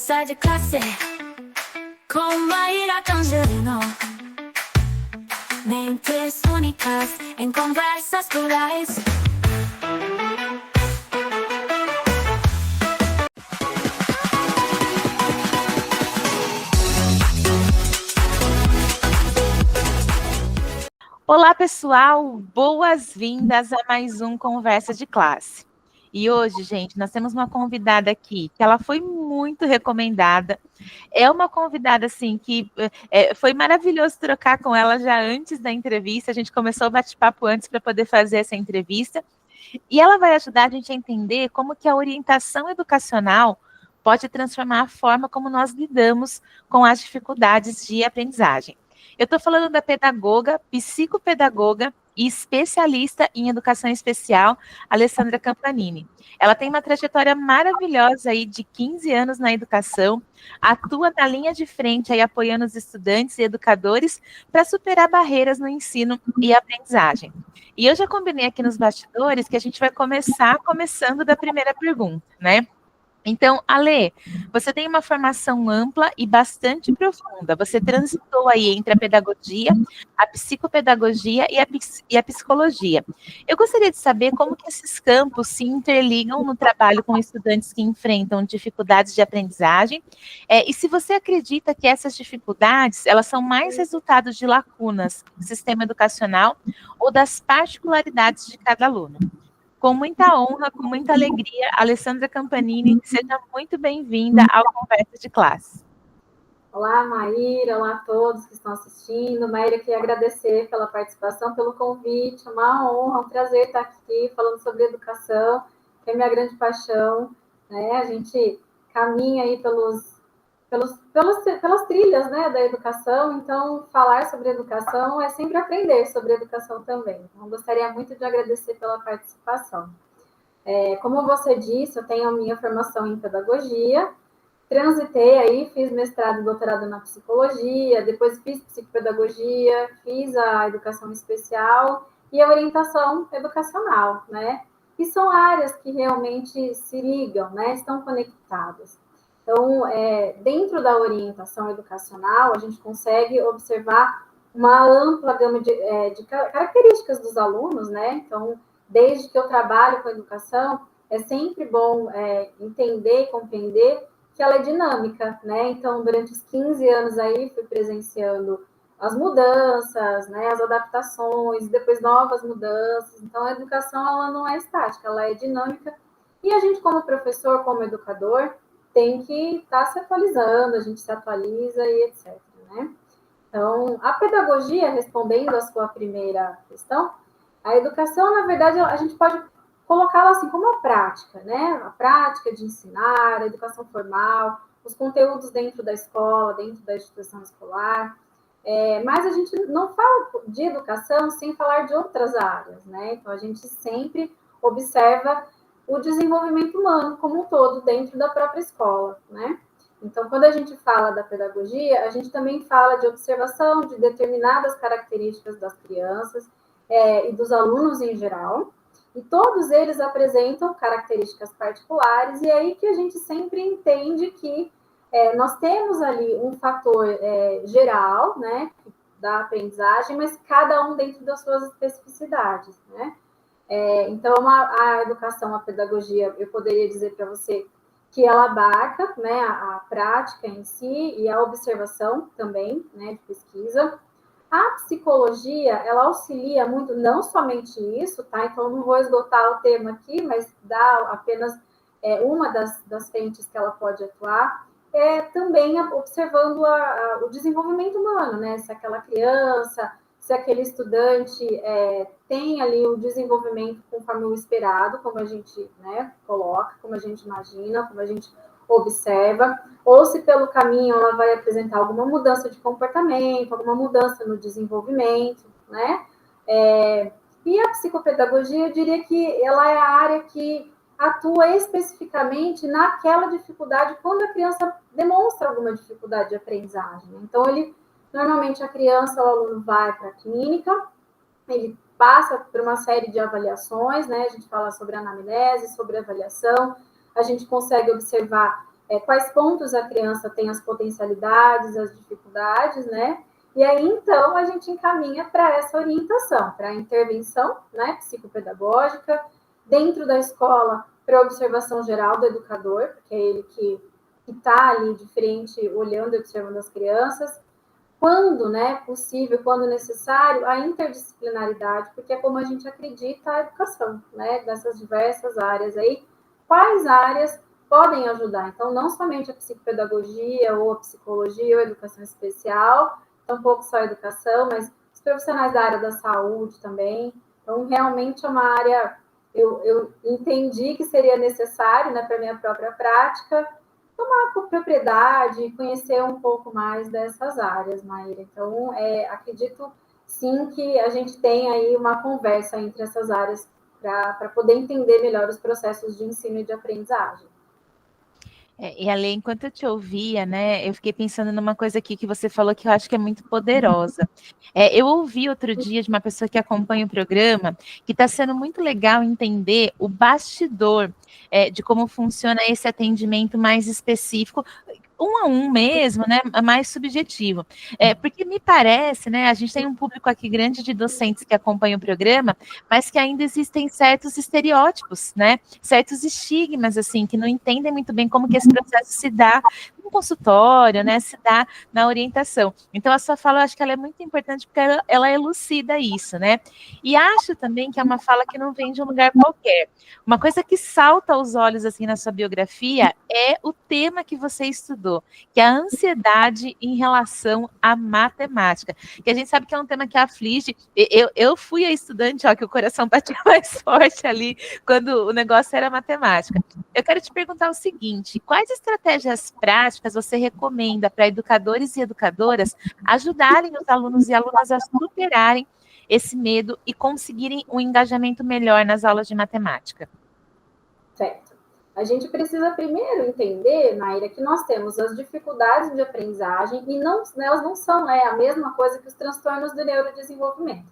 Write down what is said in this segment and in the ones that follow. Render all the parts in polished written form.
Conversa de classe com Maíra Tangerino. Mentes únicas em conversas plurais. Olá, pessoal! Boas-vindas a mais um Conversa de Classe. E hoje, gente, nós temos uma convidada aqui, que ela foi muito recomendada. É uma convidada, assim, que foi maravilhoso trocar com ela já antes da entrevista. A gente começou o bate-papo antes para poder fazer essa entrevista. E ela vai ajudar a gente a entender como que a orientação educacional pode transformar a forma como nós lidamos com as dificuldades de aprendizagem. Eu estou falando da pedagoga, psicopedagoga e especialista em educação especial, Alessandra Campanini. Ela tem uma trajetória maravilhosa aí de 15 anos na educação, atua na linha de frente aí apoiando os estudantes e educadores para superar barreiras no ensino e aprendizagem. E eu já combinei aqui nos bastidores que a gente vai começando da primeira pergunta, né? Então, Ale, você tem uma formação ampla e bastante profunda. Você transitou aí entre a pedagogia, a psicopedagogia e a psicologia. Eu gostaria de saber como que esses campos se interligam no trabalho com estudantes que enfrentam dificuldades de aprendizagem, e se você acredita que essas dificuldades, elas são mais resultados de lacunas do sistema educacional ou das particularidades de cada aluno. Com muita honra, com muita alegria, Alessandra Campanini, seja muito bem-vinda ao Conversa de Classe. Olá, Maíra, olá a todos que estão assistindo. Maíra, queria agradecer pela participação, pelo convite, uma honra, um prazer estar aqui falando sobre educação, que é minha grande paixão, né? A gente caminha aí pelas trilhas, né, da educação, então falar sobre educação é sempre aprender sobre educação também. Então, gostaria muito de agradecer pela participação. Como você disse, eu tenho a minha formação em pedagogia, transitei aí, fiz mestrado e doutorado na psicologia, depois fiz psicopedagogia, fiz a educação especial e a orientação educacional, né? E são áreas que realmente se ligam, né? Estão conectadas. Então, dentro da orientação educacional, a gente consegue observar uma ampla gama de características dos alunos, né? Então, desde que eu trabalho com educação, é sempre bom entender e compreender que ela é dinâmica, né? Então, durante os 15 anos aí, fui presenciando as mudanças, né? As adaptações, depois novas mudanças. Então, a educação, ela não é estática, ela é dinâmica. E a gente, como professor, como educador, tem que estar se atualizando, a gente se atualiza e etc, né? Então, a pedagogia, respondendo a sua primeira questão, a educação, na verdade, a gente pode colocá-la assim como a prática, né? A prática de ensinar, a educação formal, os conteúdos dentro da escola, dentro da instituição escolar. Mas a gente não fala de educação sem falar de outras áreas, né? Então, a gente sempre observa o desenvolvimento humano como um todo dentro da própria escola, né? Então, quando a gente fala da pedagogia, a gente também fala de observação de determinadas características das crianças e dos alunos em geral, e todos eles apresentam características particulares, e é aí que a gente sempre entende que nós temos ali um fator geral, né, da aprendizagem, mas cada um dentro das suas especificidades, né? Então, a educação, a pedagogia, eu poderia dizer para você que ela abarca, né, a prática em si e a observação também, né, de pesquisa. A psicologia, ela auxilia muito, não somente isso, tá? Então, não vou esgotar o tema aqui, mas dá apenas uma das frentes que ela pode atuar, também observando o desenvolvimento humano, né? Se aquela criança, se aquele estudante tem ali o desenvolvimento conforme o esperado, como a gente, né, coloca, como a gente imagina, como a gente observa, ou se pelo caminho ela vai apresentar alguma mudança de comportamento, alguma mudança no desenvolvimento, né? E a psicopedagogia, eu diria que ela é a área que atua especificamente naquela dificuldade quando a criança demonstra alguma dificuldade de aprendizagem. Então, normalmente a criança, o aluno vai para a clínica, ele passa por uma série de avaliações, né? A gente fala sobre anamnese, sobre avaliação, a gente consegue observar quais pontos a criança tem as potencialidades, as dificuldades, né? E aí, então, a gente encaminha para essa orientação, para a intervenção, né, psicopedagógica, dentro da escola, para a observação geral do educador, que é ele que está ali de frente, olhando e observando as crianças. Quando, né, possível, quando necessário, a interdisciplinaridade, porque é como a gente acredita a educação, né, dessas diversas áreas aí, quais áreas podem ajudar. Então, não somente a psicopedagogia, ou a psicologia, ou a educação especial, tampouco só a educação, mas os profissionais da área da saúde também. Então, realmente é uma área, eu entendi que seria necessário, né, para a minha própria prática, tomar propriedade, conhecer um pouco mais dessas áreas, Maíra. Então, acredito sim que a gente tem aí uma conversa entre essas áreas para poder entender melhor os processos de ensino e de aprendizagem. E ali, enquanto eu te ouvia, né, eu fiquei pensando numa coisa aqui que você falou que eu acho que é muito poderosa. Eu ouvi outro dia de uma pessoa que acompanha o programa que está sendo muito legal entender o bastidor de como funciona esse atendimento mais específico, um a um mesmo, né, mais subjetivo. Porque me parece, né, a gente tem um público aqui grande de docentes que acompanham o programa, mas que ainda existem certos estereótipos, né, certos estigmas, assim, que não entendem muito bem como que esse processo se dá no consultório, né, se dá na orientação. Então, a sua fala, eu acho que ela é muito importante porque ela elucida isso, né, e acho também que é uma fala que não vem de um lugar qualquer. Uma coisa que salta aos olhos, assim, na sua biografia é o tema que você estudou, que é a ansiedade em relação à matemática, que a gente sabe que é um tema que aflige. Eu fui a estudante, ó, que o coração batia mais forte ali quando o negócio era matemática. Eu quero te perguntar o seguinte: quais estratégias práticas você recomenda para educadores e educadoras ajudarem os alunos e alunas a superarem esse medo e conseguirem um engajamento melhor nas aulas de matemática? Certo. A gente precisa primeiro entender, Naira, que nós temos as dificuldades de aprendizagem e não, elas não são a mesma coisa que os transtornos do neurodesenvolvimento.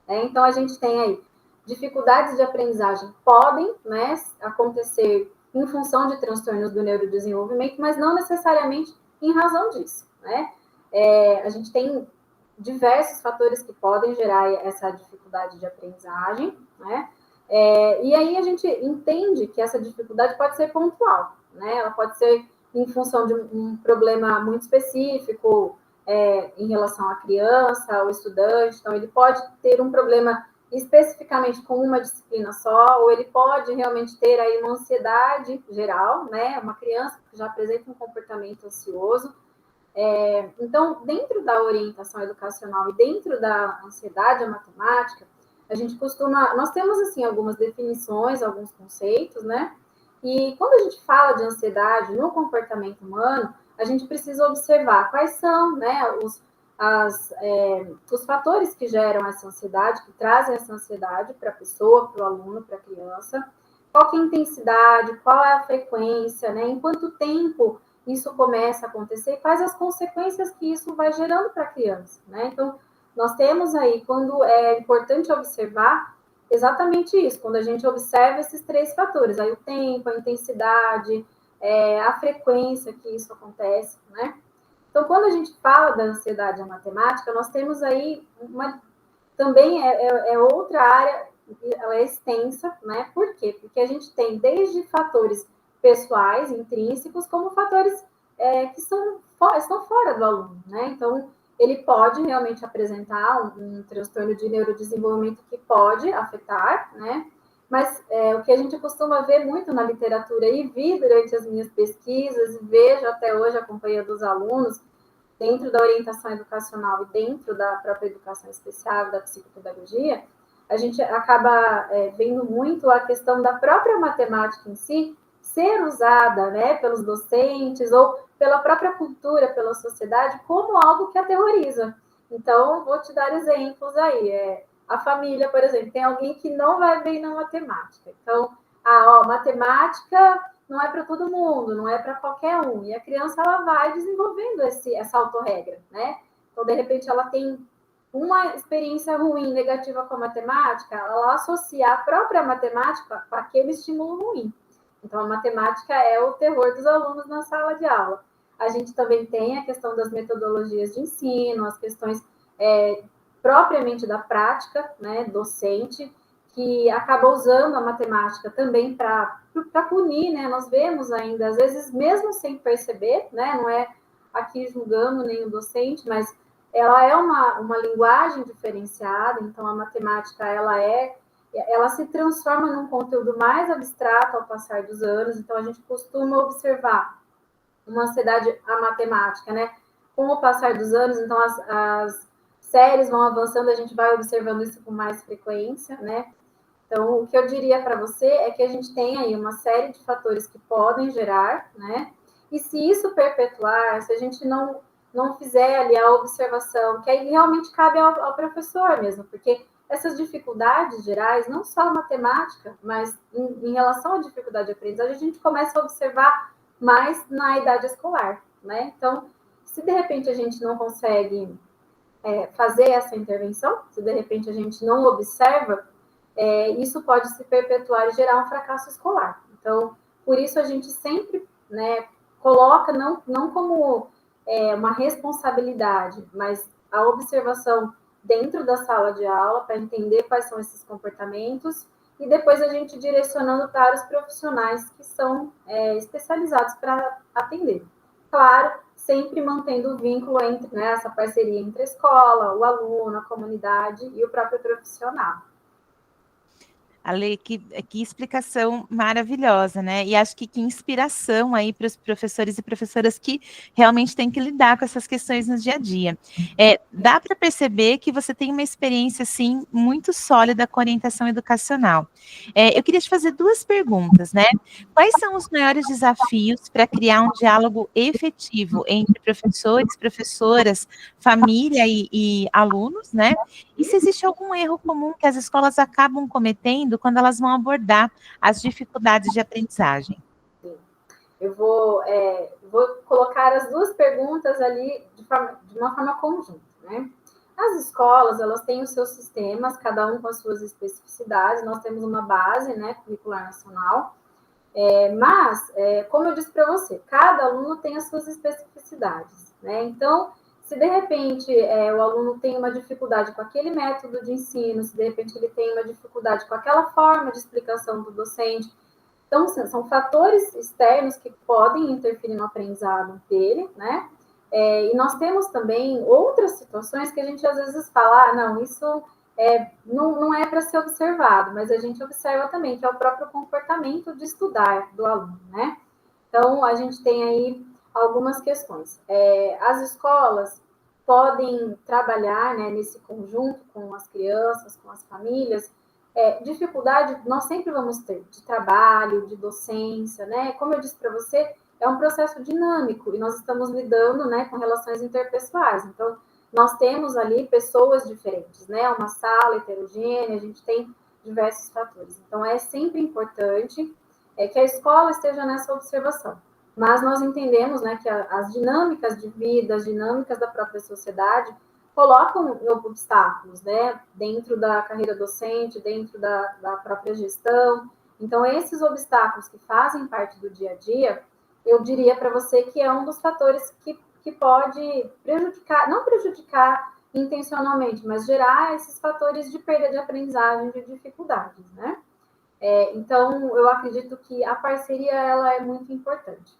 Então, a gente tem aí dificuldades de aprendizagem podem, né, acontecer em função de transtornos do neurodesenvolvimento, mas não necessariamente em razão disso, né? A gente tem diversos fatores que podem gerar essa dificuldade de aprendizagem, né? E aí a gente entende que essa dificuldade pode ser pontual, né? Ela pode ser em função de um problema muito específico em relação à criança, ao estudante. Então, ele pode ter um problema especificamente com uma disciplina só, ou ele pode realmente ter aí uma ansiedade geral, né? Uma criança que já apresenta um comportamento ansioso. Então, dentro da orientação educacional e dentro da ansiedade à matemática, a gente nós temos assim algumas definições, alguns conceitos, né? E quando a gente fala de ansiedade no comportamento humano, a gente precisa observar quais são, né, os fatores que geram essa ansiedade, que trazem essa ansiedade para a pessoa, para o aluno, para a criança, qual que é a intensidade, qual é a frequência, né? Em quanto tempo isso começa a acontecer e quais as consequências que isso vai gerando para a criança, né? Então, nós temos aí, quando é importante observar exatamente isso, quando a gente observa esses três fatores, aí o tempo, a intensidade, a frequência que isso acontece, né? Então, quando a gente fala da ansiedade à matemática, nós temos aí também outra área, ela é extensa, né? Por quê? Porque a gente tem desde fatores pessoais, intrínsecos, como fatores que estão fora do aluno, né? Então, ele pode realmente apresentar um transtorno de neurodesenvolvimento que pode afetar, né? Mas o que a gente costuma ver muito na literatura e vi durante as minhas pesquisas, e vejo até hoje acompanhando os alunos, dentro da orientação educacional e dentro da própria educação especial, da psicopedagogia, a gente acaba vendo muito a questão da própria matemática em si ser usada, né, pelos docentes ou pela própria cultura, pela sociedade, como algo que aterroriza. Então, vou te dar exemplos aí. A família, por exemplo, tem alguém que não vai bem na matemática. Então, matemática não é para todo mundo, não é para qualquer um. E a criança ela vai desenvolvendo essa autorregra, né? Então, de repente, ela tem uma experiência ruim, negativa com a matemática, ela associa a própria matemática com aquele estímulo ruim. Então, a matemática é o terror dos alunos na sala de aula. A gente também tem a questão das metodologias de ensino, as questões propriamente da prática, né, docente, que acaba usando a matemática também para punir, né? Nós vemos ainda, às vezes, mesmo sem perceber, né? Não é aqui julgando nenhum docente, mas ela é uma linguagem diferenciada, então a matemática ela se transforma num conteúdo mais abstrato ao passar dos anos, então a gente costuma observar uma ansiedade à matemática, né? Com o passar dos anos, então as séries vão avançando, a gente vai observando isso com mais frequência, né? Então, o que eu diria para você é que a gente tem aí uma série de fatores que podem gerar, né? E se isso perpetuar, se a gente não fizer ali a observação, que aí realmente cabe ao professor mesmo, porque essas dificuldades gerais, não só a matemática, mas em relação à dificuldade de aprendizagem, a gente começa a observar mais na idade escolar, né? Então, se de repente a gente não consegue fazer essa intervenção, se de repente a gente não observa, isso pode se perpetuar e gerar um fracasso escolar. Então, por isso a gente sempre, né, coloca não como uma responsabilidade, mas a observação dentro da sala de aula para entender quais são esses comportamentos e depois a gente direcionando para os profissionais que são especializados para atender. Claro, sempre mantendo o vínculo entre, né, essa parceria entre a escola, o aluno, a comunidade e o próprio profissional. Ale, que explicação maravilhosa, né? E acho que inspiração aí para os professores e professoras que realmente têm que lidar com essas questões no dia a dia. Dá para perceber que você tem uma experiência, assim, muito sólida com orientação educacional. Eu queria te fazer duas perguntas, né? Quais são os maiores desafios para criar um diálogo efetivo entre professores, professoras, família e alunos, né? E se existe algum erro comum que as escolas acabam cometendo quando elas vão abordar as dificuldades de aprendizagem? Eu vou colocar as duas perguntas ali de uma forma conjunta, né? As escolas, elas têm os seus sistemas, cada um com as suas especificidades. Nós temos uma base, né, curricular nacional, mas, como eu disse para você, cada aluno tem as suas especificidades, né? Então, se de repente o aluno tem uma dificuldade com aquele método de ensino, se de repente ele tem uma dificuldade com aquela forma de explicação do docente, então são fatores externos que podem interferir no aprendizado dele, né? E nós temos também outras situações que a gente às vezes fala, não, isso não é para ser observado, mas a gente observa também, que é o próprio comportamento de estudar do aluno, né? Então, a gente tem aí algumas questões. As escolas podem trabalhar, né, nesse conjunto com as crianças, com as famílias. Dificuldade nós sempre vamos ter, de trabalho, de docência, né? Como eu disse para você, é um processo dinâmico e nós estamos lidando, né, com relações interpessoais. Então, nós temos ali pessoas diferentes, né? Uma sala heterogênea, a gente tem diversos fatores. Então, é sempre importante que a escola esteja nessa observação. Mas nós entendemos, né, que as dinâmicas de vida, as dinâmicas da própria sociedade colocam obstáculos, né, dentro da carreira docente, dentro da própria gestão. Então, esses obstáculos que fazem parte do dia a dia, eu diria para você que é um dos fatores que pode prejudicar, não prejudicar intencionalmente, mas gerar esses fatores de perda de aprendizagem, de dificuldades, né? Então, eu acredito que a parceria ela é muito importante.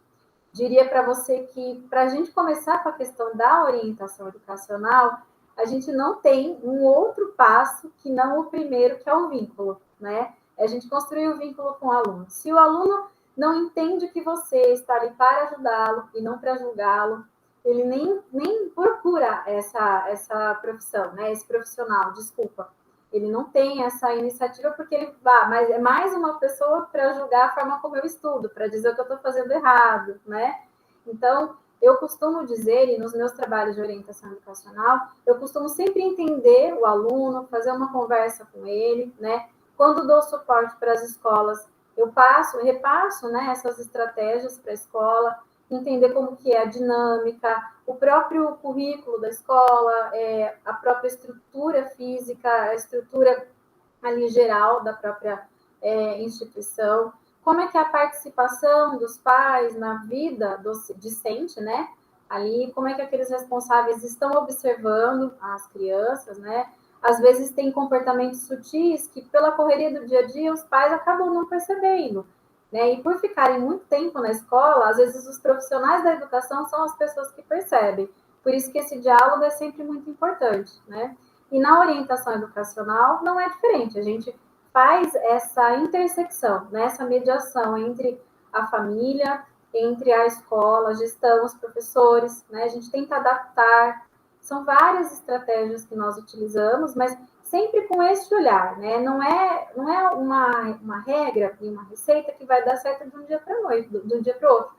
Diria para você que, para a gente começar com a questão da orientação educacional, a gente não tem um outro passo que não o primeiro, que é o vínculo, né? É a gente construir o vínculo com o aluno. Se o aluno não entende que você está ali para ajudá-lo e não para julgá-lo, ele nem procura essa profissão, né? Esse profissional, desculpa. Ele não tem essa iniciativa porque ele mas é mais uma pessoa para julgar a forma como eu estudo, para dizer o que eu estou fazendo errado, né? Então, eu costumo dizer, e nos meus trabalhos de orientação educacional, eu costumo sempre entender o aluno, fazer uma conversa com ele, né? Quando dou suporte para as escolas, eu repasso, né, essas estratégias para a escola, entender como que é a dinâmica, o próprio currículo da escola, a própria estrutura física, a estrutura ali geral da própria instituição, como é que é a participação dos pais na vida discente, né? Ali, como é que aqueles responsáveis estão observando as crianças, né? Às vezes tem comportamentos sutis que, pela correria do dia a dia, os pais acabam não percebendo, né? E por ficarem muito tempo na escola, às vezes os profissionais da educação são as pessoas que percebem. Por isso que esse diálogo é sempre muito importante, né? E na orientação educacional não é diferente. A gente faz essa intersecção, né? Essa mediação entre a família, entre a escola, a gestão, os professores, né? A gente tenta adaptar. São várias estratégias que nós utilizamos, mas sempre com esse olhar, né? Não é uma regra e uma receita que vai dar certo de um dia para noite, de um dia para o outro.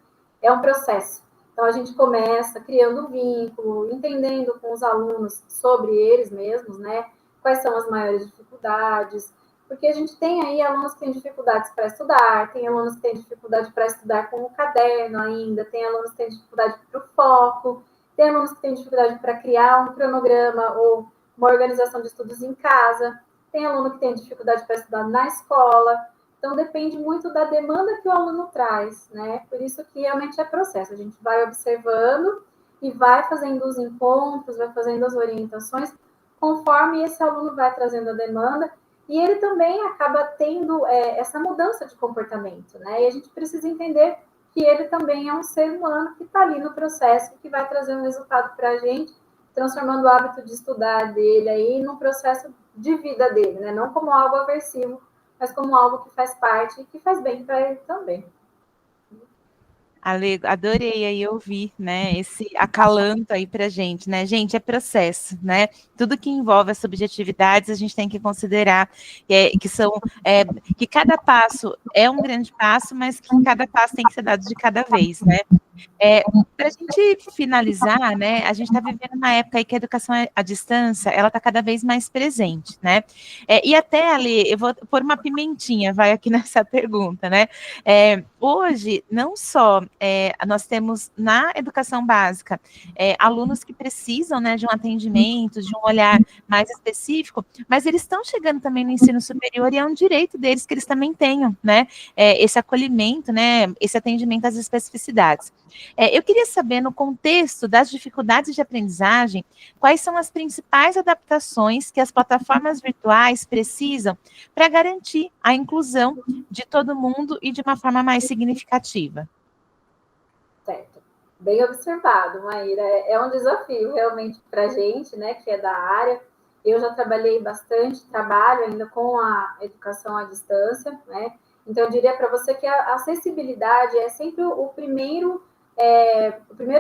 É um processo. Então, a gente começa criando um vínculo, entendendo com os alunos sobre eles mesmos, né? Quais são as maiores dificuldades, porque a gente tem aí alunos que têm dificuldades para estudar, tem alunos que têm dificuldade para estudar com o caderno ainda, tem alunos que têm dificuldade para o foco, tem alunos que têm dificuldade para criar um cronograma ou uma organização de estudos em casa, tem aluno que tem dificuldade para estudar na escola. Então, depende muito da demanda que o aluno traz, né? Por isso que realmente é processo. A gente vai observando e vai fazendo os encontros, vai fazendo as orientações, conforme esse aluno vai trazendo a demanda, e ele também acaba tendo essa mudança de comportamento, né? E a gente precisa entender que ele também é um ser humano que está ali no processo, que vai trazer um resultado para a gente, transformando o hábito de estudar dele aí num processo de vida dele, né? Não como algo aversivo, mas como algo que faz parte e que faz bem para ele também. Ale, adorei aí ouvir, né, esse acalanto aí pra gente, né? Gente, é processo, né? Tudo que envolve as subjetividades, a gente tem que considerar que cada passo é um grande passo, mas que cada passo tem que ser dado de cada vez, né? Para a gente finalizar, né, a gente está vivendo uma época aí que a educação à distância, ela está cada vez mais presente, né? E até ali, eu vou pôr uma pimentinha, vai aqui nessa pergunta, né? Hoje, não só nós temos na educação básica alunos que precisam, né, de um atendimento, de um olhar mais específico, mas eles estão chegando também no ensino superior e é um direito deles que eles também tenham, né? Esse acolhimento, né? Esse atendimento às especificidades. Eu queria saber, no contexto das dificuldades de aprendizagem, quais são as principais adaptações que as plataformas virtuais precisam para garantir a inclusão de todo mundo e de uma forma mais significativa. Certo. Bem observado, Maíra. É um desafio realmente para a gente, né, que é da área. Eu já trabalhei bastante, trabalho ainda com a educação à distância, né? Então, eu diria para você que a acessibilidade é sempre o primeiro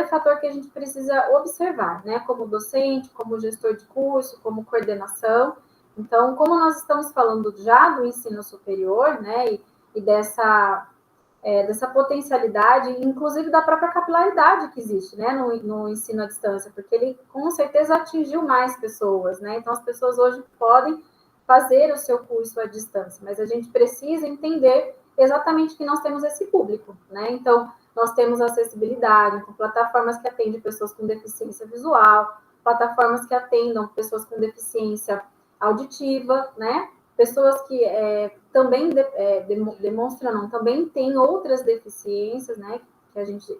fator que a gente precisa observar, né? Como docente, como gestor de curso, como coordenação. Então, como nós estamos falando já do ensino superior, né? E dessa potencialidade, inclusive da própria capilaridade que existe, né, no ensino à distância, porque ele com certeza atingiu mais pessoas, né? Então as pessoas hoje podem fazer o seu curso à distância, mas a gente precisa entender exatamente que nós temos esse público, né? Então nós temos acessibilidade, então, plataformas que atendem pessoas com deficiência visual, plataformas que atendam pessoas com deficiência auditiva, né? Pessoas que também demonstram, não, também têm outras deficiências, né, que a gente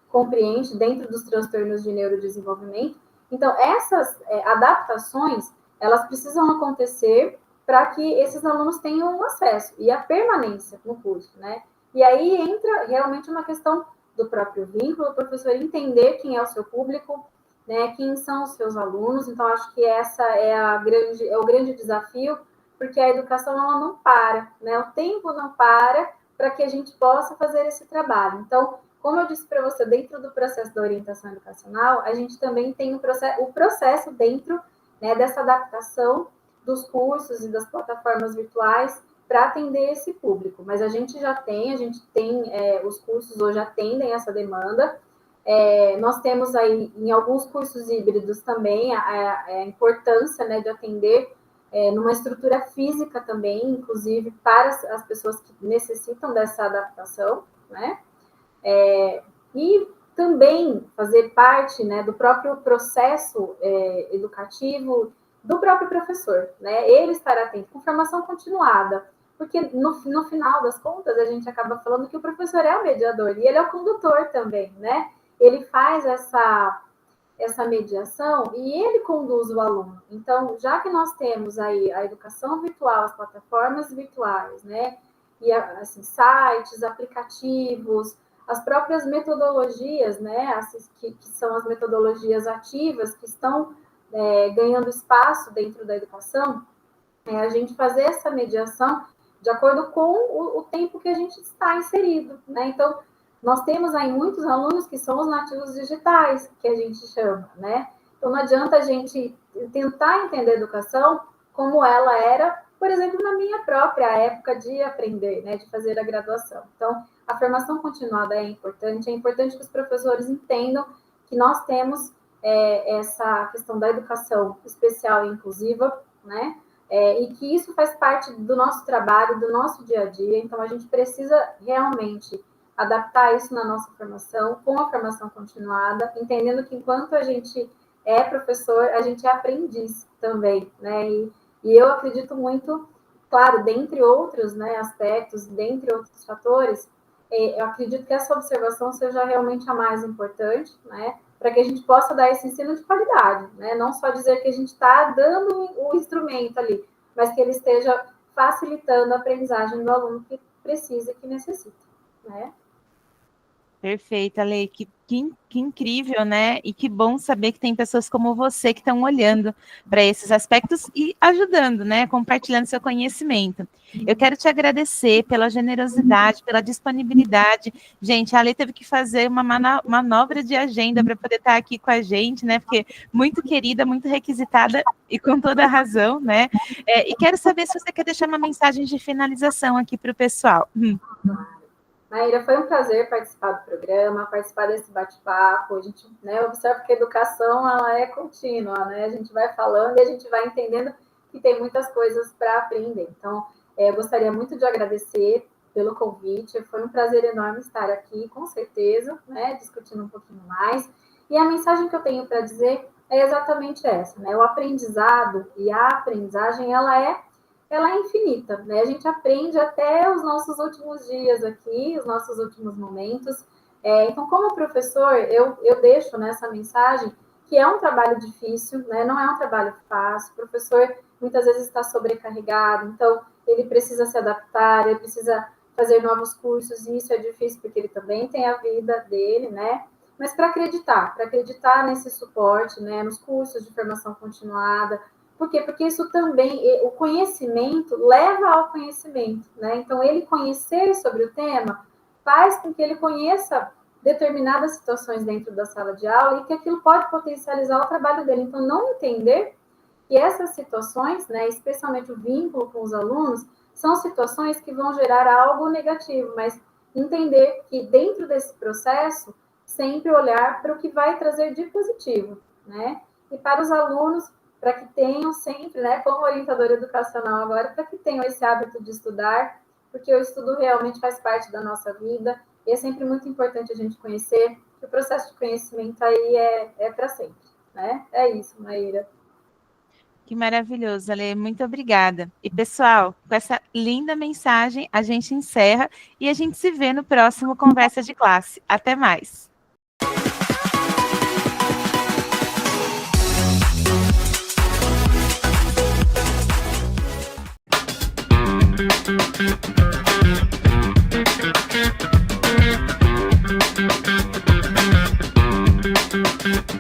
compreende dentro dos transtornos de neurodesenvolvimento. Então, essas adaptações, elas precisam acontecer para que esses alunos tenham um acesso e a permanência no curso, né? E aí entra realmente uma questão do próprio vínculo, o professor entender quem é o seu público, né, quem são os seus alunos. Então, acho que essa é o grande desafio, porque a educação ela não para, né? O tempo não para que a gente possa fazer esse trabalho. Então, como eu disse para você, dentro do processo da orientação educacional, a gente também tem o processo dentro, né, dessa adaptação dos cursos e das plataformas virtuais para atender esse público. Mas a gente tem os cursos hoje atendem essa demanda. Nós temos aí, em alguns cursos híbridos também, a importância, né, de atender numa estrutura física também, inclusive para as pessoas que necessitam dessa adaptação, né? E também fazer parte, né, do próprio processo educativo do próprio professor, né? Ele estar atento com formação continuada, porque no final das contas a gente acaba falando que o professor é o mediador e ele é o condutor também, né? Ele faz essa mediação e ele conduz o aluno. Então, já que nós temos aí a educação virtual, as plataformas virtuais, né? E assim, sites, aplicativos, as próprias metodologias, né? Que são as metodologias ativas que estão ganhando espaço dentro da educação, a gente fazer essa mediação de acordo com o tempo que a gente está inserido, né? Então, nós temos aí muitos alunos que são os nativos digitais, que a gente chama, né? Então, não adianta a gente tentar entender a educação como ela era, por exemplo, na minha própria época de aprender, né? De fazer a graduação. Então, a formação continuada é importante que os professores entendam que nós temos essa questão da educação especial e inclusiva, né? E que isso faz parte do nosso trabalho, do nosso dia a dia. Então, a gente precisa realmente adaptar isso na nossa formação, com a formação continuada, entendendo que enquanto a gente é professor, a gente é aprendiz também, né? E eu acredito muito, claro, dentre outros, né, aspectos, dentre outros fatores, eu acredito que essa observação seja realmente a mais importante, né? Para que a gente possa dar esse ensino de qualidade, né? Não só dizer que a gente está dando o instrumento ali, mas que ele esteja facilitando a aprendizagem do aluno que precisa e que necessita, né? Perfeito, Ale, que incrível, né? E que bom saber que tem pessoas como você que estão olhando para esses aspectos e ajudando, né? Compartilhando seu conhecimento. Eu quero te agradecer pela generosidade, pela disponibilidade. Gente, a Ale teve que fazer uma manobra de agenda para poder estar aqui com a gente, né? Porque muito querida, muito requisitada e com toda a razão, né? E quero saber se você quer deixar uma mensagem de finalização aqui para o pessoal. Maíra, foi um prazer participar do programa, participar desse bate-papo. A gente, né, observa que a educação ela é contínua, né? A gente vai falando e a gente vai entendendo que tem muitas coisas para aprender. Então, eu gostaria muito de agradecer pelo convite. Foi um prazer enorme estar aqui, com certeza, né, discutindo um pouquinho mais. E a mensagem que eu tenho para dizer é exatamente essa, né? O aprendizado e a aprendizagem, ela é infinita, né? A gente aprende até os nossos últimos dias aqui, os nossos últimos momentos. Então, como professor, eu deixo nessa mensagem que é um trabalho difícil, né? Não é um trabalho fácil. O professor muitas vezes está sobrecarregado, então ele precisa se adaptar, ele precisa fazer novos cursos, e isso é difícil porque ele também tem a vida dele, né? Mas para acreditar nesse suporte, né? Nos cursos de formação continuada. Por quê? Porque isso também, o conhecimento leva ao conhecimento, né? Então, ele conhecer sobre o tema faz com que ele conheça determinadas situações dentro da sala de aula e que aquilo pode potencializar o trabalho dele. Então, não entender que essas situações, né, especialmente o vínculo com os alunos, são situações que vão gerar algo negativo, mas entender que dentro desse processo, sempre olhar para o que vai trazer de positivo, né? E para os alunos, para que tenham sempre, né, como orientadora educacional agora, para que tenham esse hábito de estudar, porque o estudo realmente faz parte da nossa vida, e é sempre muito importante a gente conhecer que o processo de conhecimento aí é para sempre, né? É isso, Maíra. Que maravilhoso, Ale, muito obrigada. E, pessoal, com essa linda mensagem, a gente encerra e a gente se vê no próximo Conversa de Classe. Até mais. Thank you.